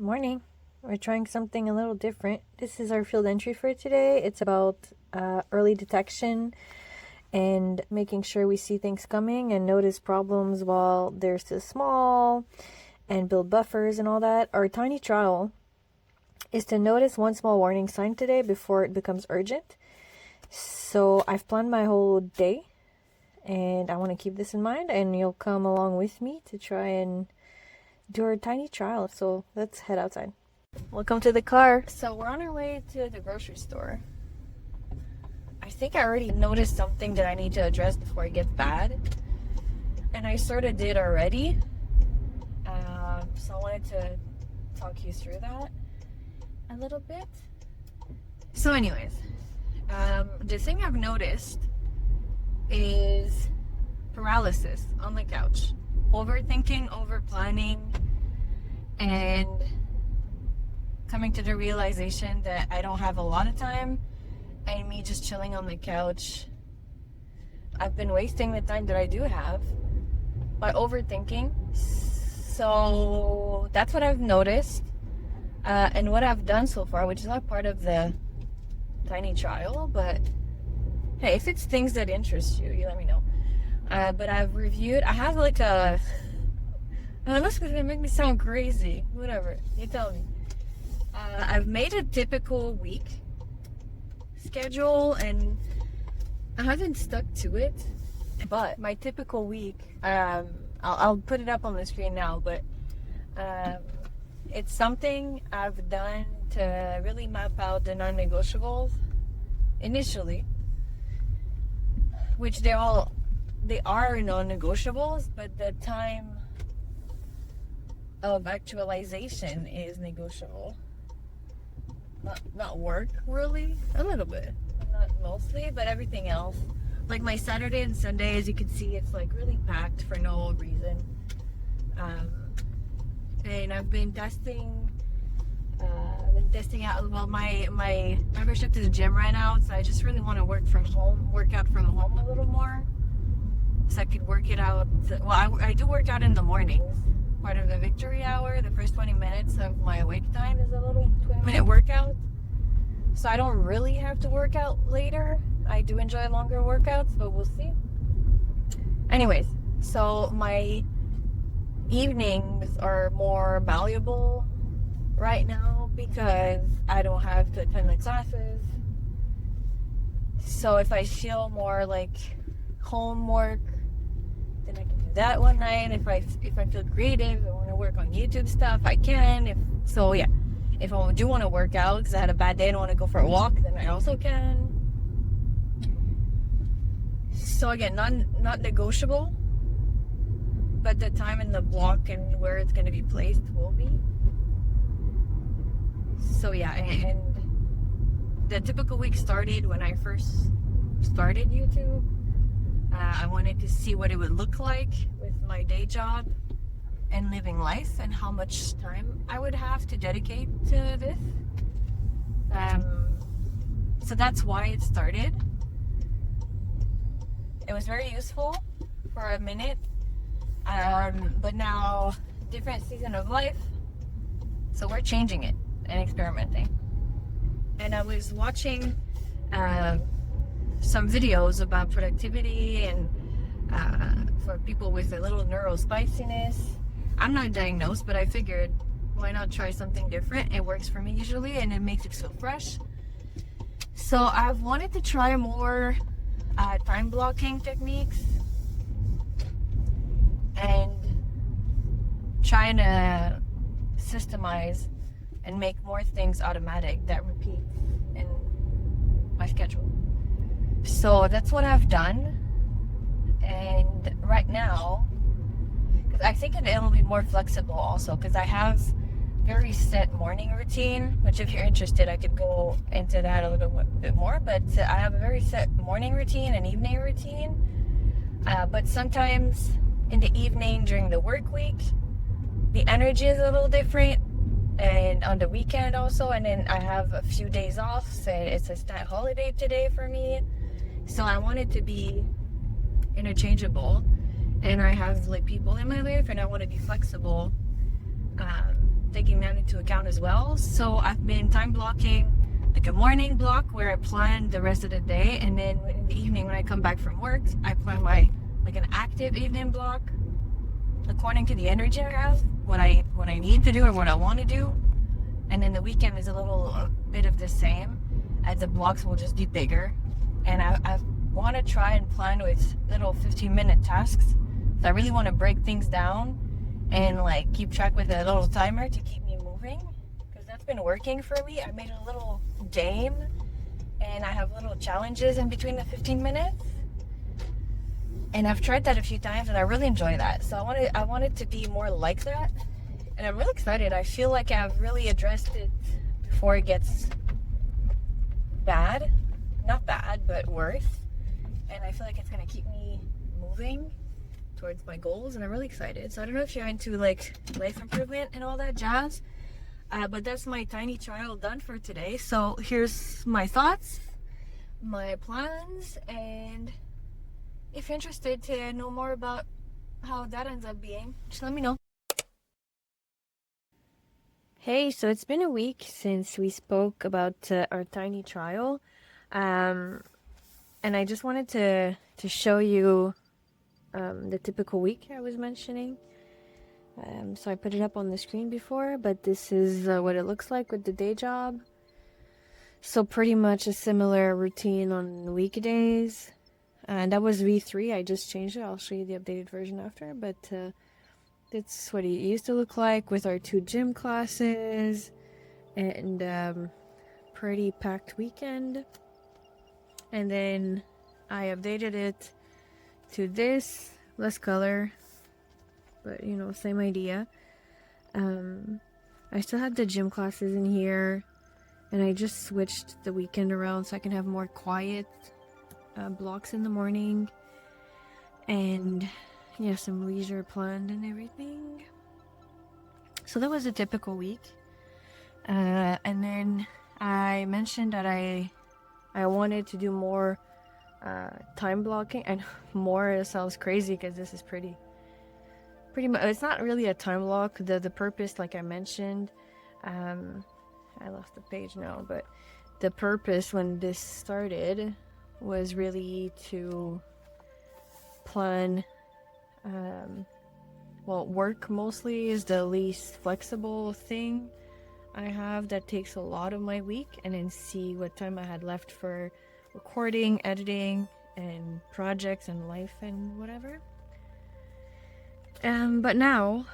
Morning. We're trying something a little different. This is our field entry for today. It's about early detection and making sure we see things coming and notice problems while they're still small and build buffers and all that. Our tiny trial is to notice one small warning sign today before it becomes urgent. So I've planned my whole day and I want to keep this in mind, and you'll come along with me to try and do our tiny trial. So let's head outside. Welcome to the car. So we're on our way to the grocery store. I think I already noticed something that I need to address before it gets bad, and I sort of did already. So I wanted to talk you through that a little bit. So anyways, the thing I've noticed is paralysis on the couch. Overthinking, over planning, and coming to the realization that I don't have a lot of time, and me just chilling on the couch. I've been wasting the time that I do have by overthinking. So that's what I've noticed, and what I've done so far, which is not part of the tiny trial, but hey, if it's things that interest you, you let me know. But I've reviewed, I have like a, this is gonna make me sound crazy, whatever, you tell me. I've made a typical week schedule, and I haven't stuck to it, but my typical week, I'll put it up on the screen now, but it's something I've done to really map out the non-negotiables initially, which they are non-negotiables, but the time of actualization is negotiable. Not work, really, a little bit, not mostly, but everything else. Like my Saturday and Sunday, as you can see, it's like really packed for no reason. And I've been testing out. Well, my membership to the gym ran out, so I just really want to work out from home a little more, so I could work it out. Well, I do work out in the mornings, part of the victory hour. The first 20 minutes of my awake time is a little 20-minute workout, so I don't really have to work out later. I do enjoy longer workouts, but we'll see. Anyways, so my evenings are more valuable right now because I don't have to attend the classes. So if I feel more like homework, then I can do that one night. If I feel creative, I want to work on YouTube stuff, I can. If I do want to work out because I had a bad day and want to go for a walk, then I also can. So again, not negotiable, but the time and the block and where it's going to be placed will be. So yeah, and the typical week started when I first started YouTube. I wanted to see what it would look like with my day job and living life, and how much time I would have to dedicate to this. So that's why it started. It was very useful for a minute, but now different season of life, so we're changing it and experimenting. And I was watching some videos about productivity and for people with a little neurospiciness. I'm not diagnosed, but I figured, why not try something different? It works for me usually, and it makes it feel fresh. So I've wanted to try more time blocking techniques and trying to systemize and make more things automatic that repeat in my schedule. So that's what I've done, and right now, because I think it'll be more flexible also, because I have very set morning routine, which if you're interested I could go into that a little bit more, but I have a very set morning routine and evening routine, but sometimes in the evening during the work week the energy is a little different, and on the weekend also, and then I have a few days off, so it's a stat holiday today for me, so I want it to be interchangeable, and I have like people in my life and I want to be flexible taking that into account as well. So I've been time blocking like a morning block where I plan the rest of the day, and then in the evening when I come back from work, I plan my like an active evening block according to the energy I have, what I need to do or what I want to do. And then the weekend is a bit of the same, as the blocks will just be bigger. And I want to try and plan with little 15-minute tasks. So I really want to break things down and like keep track with a little timer to keep me moving, because that's been working for me. I made a little game and I have little challenges in between the 15 minutes. And I've tried that a few times and I really enjoy that. So I want it to be more like that. And I'm really excited. I feel like I've really addressed it before it gets bad. Not bad, but worse. And I feel like it's going to keep me moving towards my goals. And I'm really excited. So I don't know if you're into like life improvement and all that jazz. But that's my tiny trial done for today. So here's my thoughts, my plans, and if you're interested to know more about how that ends up being, just let me know. Hey, so it's been a week since we spoke about our tiny trial, and I just wanted to show you the typical week I was mentioning. So I put it up on the screen before, but this is what it looks like with the day job. So pretty much a similar routine on weekdays. And that was V3. I just changed it. I'll show you the updated version after. But that's what it used to look like with our 2 gym classes. And pretty packed weekend. And then I updated it to this. Less color. But, you know, same idea. I still had the gym classes in here. And I just switched the weekend around so I can have more quiet blocks in the morning, and yeah, some leisure planned and everything. So that was a typical week. And then I mentioned that I wanted to do more time blocking, and more sounds crazy because this is pretty much, it's not really a time block. The purpose, like I mentioned, I lost the page now, but the purpose when this started was really to plan, work mostly is the least flexible thing I have that takes a lot of my week, and then see what time I had left for recording, editing, and projects and life and whatever. But now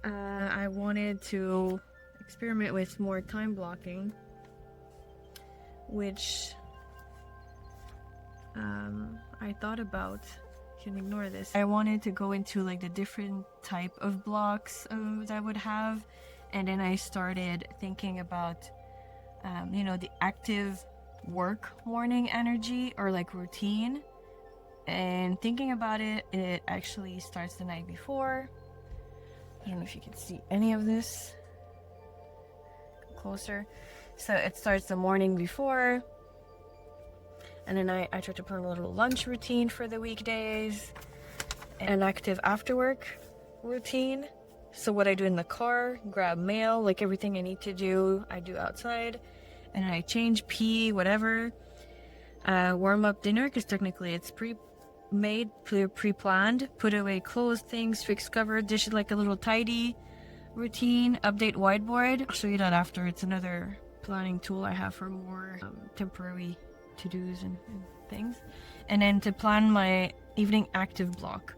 I wanted to experiment with more time blocking, which I thought about. You can ignore this. I wanted to go into like the different type of blocks that I would have, and then I started thinking about the active work morning energy or like routine. And thinking about it, it actually starts the night before. I don't know if you can see any of this. Closer. So it starts the morning before, and then I try to plan a little lunch routine for the weekdays, an active after work routine. So what I do in the car, grab mail, like everything I need to do, I do outside, and then I change, pee, whatever. Warm up dinner, because technically it's pre-made, pre-planned. Put away clothes, things, fix cover, dish it like a little tidy routine. Update whiteboard. I'll show you that after. It's another planning tool I have for more temporary to-dos and things. And then to plan my evening active block,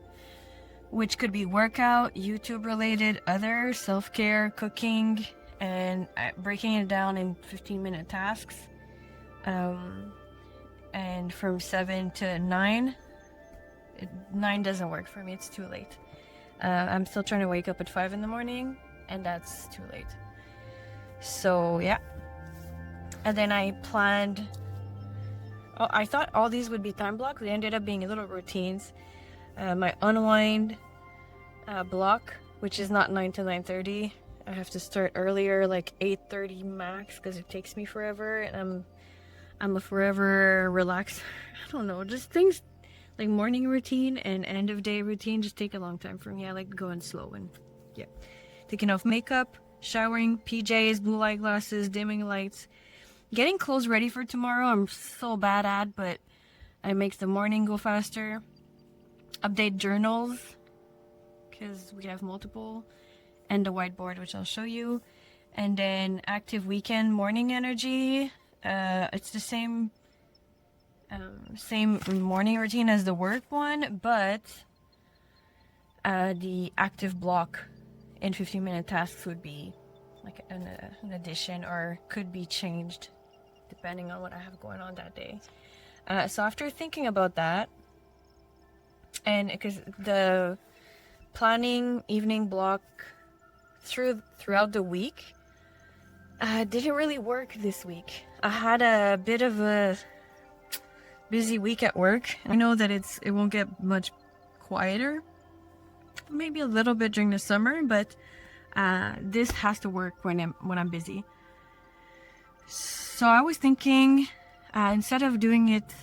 which could be workout, YouTube related, other self-care, cooking, and breaking it down in 15-minute tasks. And from 7 to 9. 9 doesn't work for me, it's too late. I'm still trying to wake up at 5 in the morning, and that's too late. So yeah. And then I planned, I thought all these would be time blocks. They ended up being little routines. My unwind block, which is not 9 to 9:30. I have to start earlier, like 8:30 max, because it takes me forever, and I'm a forever relaxed. I don't know, just things like morning routine and end of day routine just take a long time for me. I like going slow, and yeah. Taking off makeup, showering, PJs, blue light glasses, dimming lights, getting clothes ready for tomorrow. I'm so bad at, but it makes the morning go faster. Update journals, because we have multiple, and the whiteboard, which I'll show you. And then active weekend morning energy. It's the same morning routine as the work one, but the active block in 15-minute tasks would be like an addition, or could be changed depending on what I have going on that day. So after thinking about that, and because the planning evening block throughout the week didn't really work this week. I had a bit of a busy week at work. I know that it won't get much quieter, maybe a little bit during the summer, but this has to work when I'm busy. So I was thinking, instead of doing it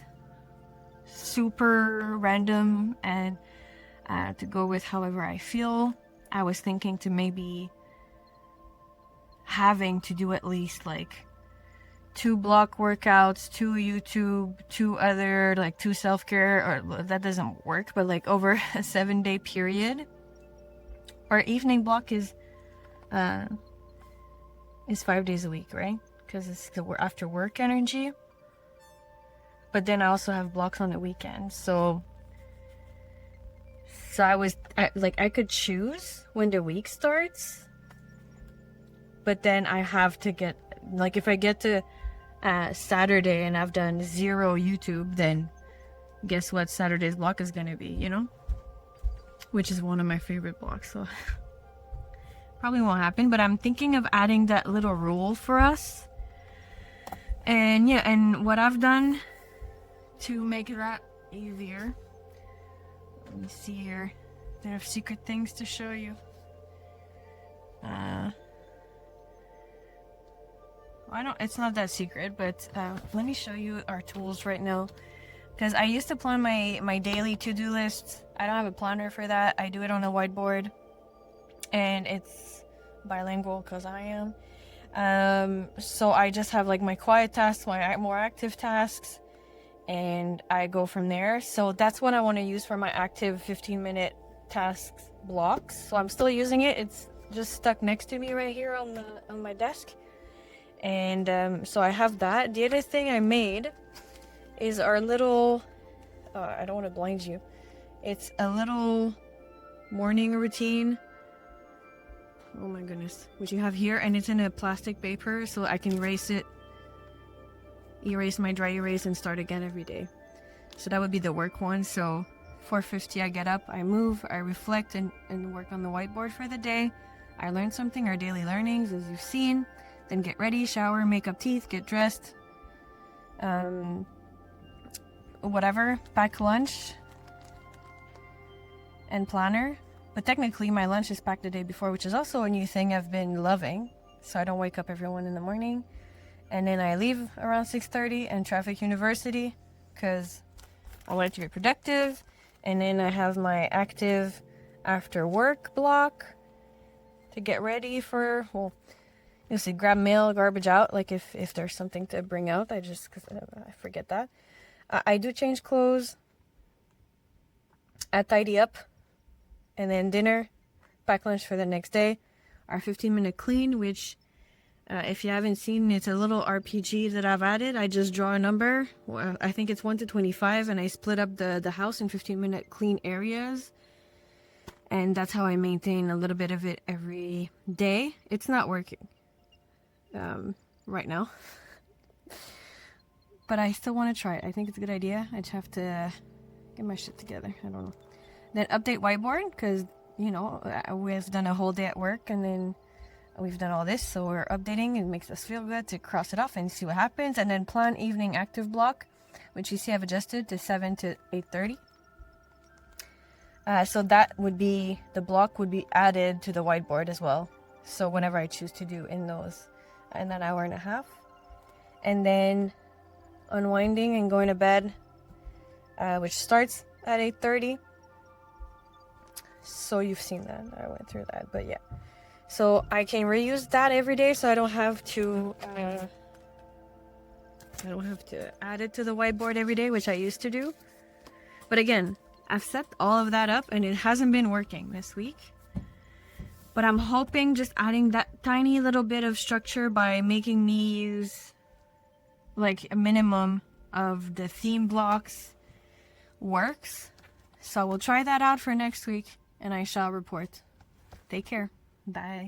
super random and to go with however I feel, I was thinking to maybe having to do at least like 2 block workouts, 2 YouTube, 2 other, like 2 self-care, or that doesn't work, but like over a 7-day period. Our evening block is 5 days a week, right? Because it's the after work energy. But then I also have blocks on the weekend. So I could choose when the week starts, but then I have to get, like, if I get to Saturday and I've done 0 YouTube, then guess what Saturday's block is gonna be, you know? Which is one of my favorite blocks, so probably won't happen, but I'm thinking of adding that little rule for us. And yeah, and what I've done to make that easier, let me see here, I have secret things to show you. It's not that secret, but let me show you our tools right now. Because I used to plan my daily to-do lists. I don't have a planner for that. I do it on a whiteboard. And it's bilingual because I am. So I just have like my quiet tasks, my more active tasks, and I go from there. So that's what I want to use for my active 15-minute tasks blocks. So I'm still using it. It's just stuck next to me right here on my desk. And so I have that. The other thing I made is our little, I don't want to blind you. It's a little morning routine. Oh my goodness. Which you have here, and it's in a plastic paper, so I can erase my dry erase, and start again every day. So that would be the work one. So 4:50 I get up, I move, I reflect and work on the whiteboard for the day. I learned something, our daily learnings, as you've seen. Then get ready, shower, make up teeth, get dressed, whatever, pack lunch and planner. But technically my lunch is packed the day before, which is also a new thing I've been loving, so I don't wake up everyone in the morning. And then I leave around 6:30 and traffic university because I want it to be productive. And then I have my active after work block to get ready for, well, you'll see, grab mail, garbage out, like if there's something to bring out. Because I forget that. I do change clothes. I tidy up. And then dinner, pack lunch for the next day. Our 15-minute clean, which if you haven't seen, it's a little RPG that I've added. I just draw a number. I think it's 1 to 25, and I split up the house in 15-minute clean areas. And that's how I maintain a little bit of it every day. It's not working right now, but I still want to try it. I think it's a good idea. I just have to get my shit together. I don't know. Then update whiteboard, because you know we've done a whole day at work, and then we've done all this, so we're updating. It makes us feel good to cross it off and see what happens. And then plan evening active block, which you see I've adjusted to 7 to 8:30. So that would be, the block would be added to the whiteboard as well. So whenever I choose to do in that hour and a half. And then unwinding and going to bed, which starts at 8:30. So you've seen that. I went through that, but yeah. so I can reuse that every day, so I don't have to add it to the whiteboard every day, which I used to do. But again, I've set all of that up and it hasn't been working this week. But I'm hoping just adding that tiny little bit of structure by making me use like a minimum of the theme blocks works. So we'll try that out for next week and I shall report. Take care. Bye.